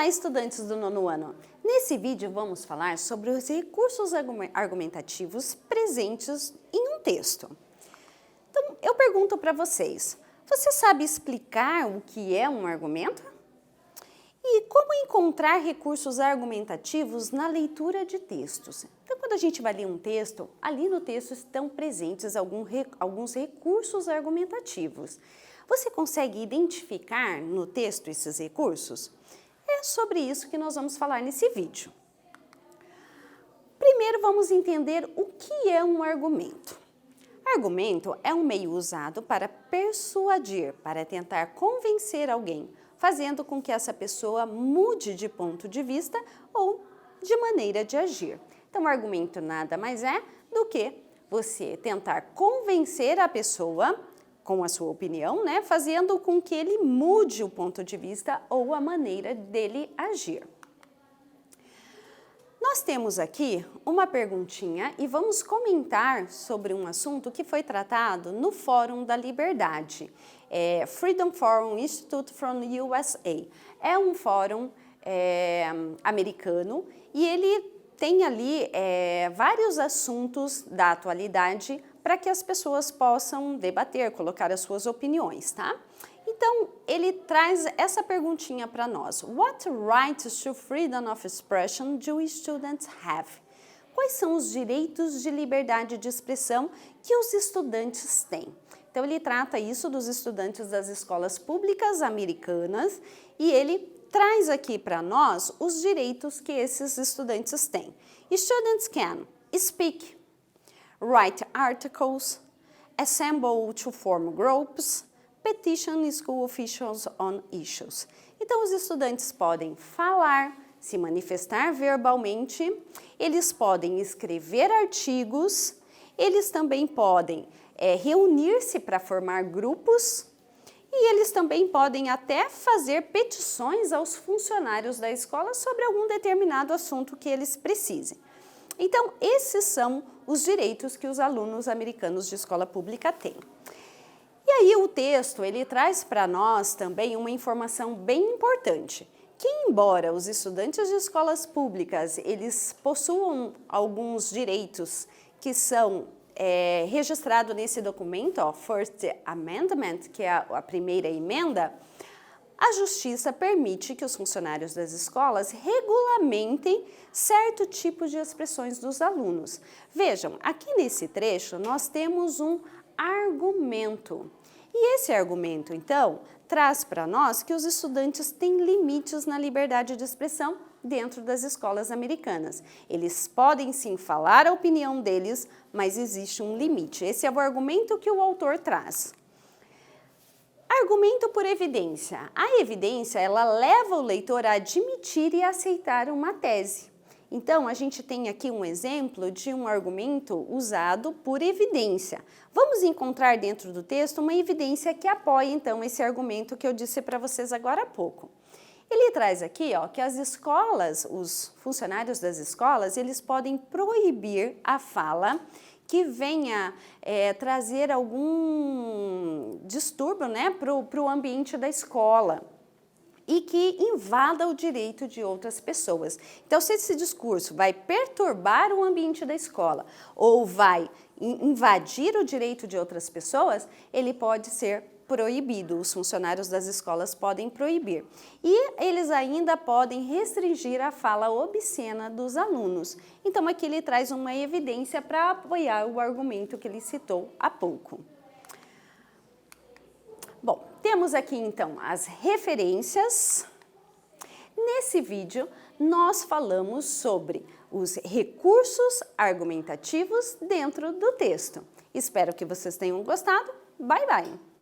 Olá, estudantes do nono ano! Nesse vídeo vamos falar sobre os recursos argumentativos presentes em um texto. Então, eu pergunto para vocês, você sabe explicar o que é um argumento? E como encontrar recursos argumentativos na leitura de textos? Então, quando a gente vai ler um texto, ali no texto estão presentes alguns recursos argumentativos. Você consegue identificar no texto esses recursos? É sobre isso que nós vamos falar nesse vídeo. Primeiro vamos entender o que é um argumento. Argumento é um meio usado para persuadir, para tentar convencer alguém, fazendo com que essa pessoa mude de ponto de vista ou de maneira de agir. Então, argumento nada mais é do que você tentar convencer a pessoa com a sua opinião, né, fazendo com que ele mude o ponto de vista ou a maneira dele agir. Nós temos aqui uma perguntinha e vamos comentar sobre um assunto que foi tratado no Fórum da Liberdade, Freedom Forum Institute from USA. É um fórum americano e ele tem ali vários assuntos da atualidade para que as pessoas possam debater, colocar as suas opiniões, tá? Então, ele traz essa perguntinha para nós. What rights to freedom of expression do students have? Quais são os direitos de liberdade de expressão que os estudantes têm? Então, ele trata isso dos estudantes das escolas públicas americanas e ele traz aqui para nós os direitos que esses estudantes têm. Students can speak, write articles, assemble to form groups, petition school officials on issues. Então, os estudantes podem falar, se manifestar verbalmente, eles podem escrever artigos, eles também podem reunir-se para formar grupos e eles também podem até fazer petições aos funcionários da escola sobre algum determinado assunto que eles precisem. Então, esses são os direitos que os alunos americanos de escola pública têm. E aí o texto, ele traz para nós também uma informação bem importante, que embora os estudantes de escolas públicas, eles possuam alguns direitos que são registrados nesse documento, First Amendment, que é a primeira emenda, a Justiça permite que os funcionários das escolas regulamentem certo tipo de expressões dos alunos. Vejam, aqui nesse trecho nós temos um argumento. E esse argumento, então, traz para nós que os estudantes têm limites na liberdade de expressão dentro das escolas americanas. Eles podem sim falar a opinião deles, mas existe um limite. Esse é o argumento que o autor traz. Argumento por evidência. A evidência, ela leva o leitor a admitir e aceitar uma tese. Então, a gente tem aqui um exemplo de um argumento usado por evidência. Vamos encontrar dentro do texto uma evidência que apoia, então, esse argumento que eu disse para vocês agora há pouco. Ele traz aqui, que as escolas, os funcionários das escolas, eles podem proibir a fala que venha trazer algum distúrbio, né, para o ambiente da escola e que invada o direito de outras pessoas. Então, se esse discurso vai perturbar o ambiente da escola ou vai invadir o direito de outras pessoas, ele pode ser proibido, os funcionários das escolas podem proibir. E eles ainda podem restringir a fala obscena dos alunos. Então, aqui ele traz uma evidência para apoiar o argumento que ele citou há pouco. Bom, temos aqui então as referências. Nesse vídeo, nós falamos sobre os recursos argumentativos dentro do texto. Espero que vocês tenham gostado. Bye, bye!